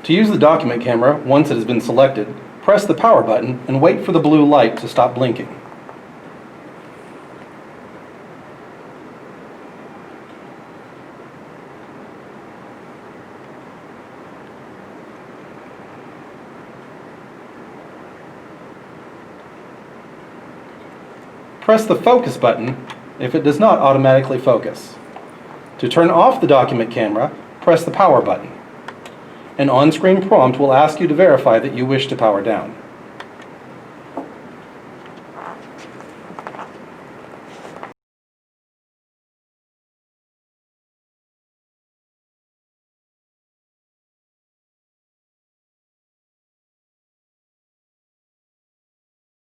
To use the document camera, once it has been selected, press the power button and wait for the blue light to stop blinking. Press the focus button if it does not automatically focus. To turn off the document camera, press the power button. An on-screen prompt will ask you to verify that you wish to power down.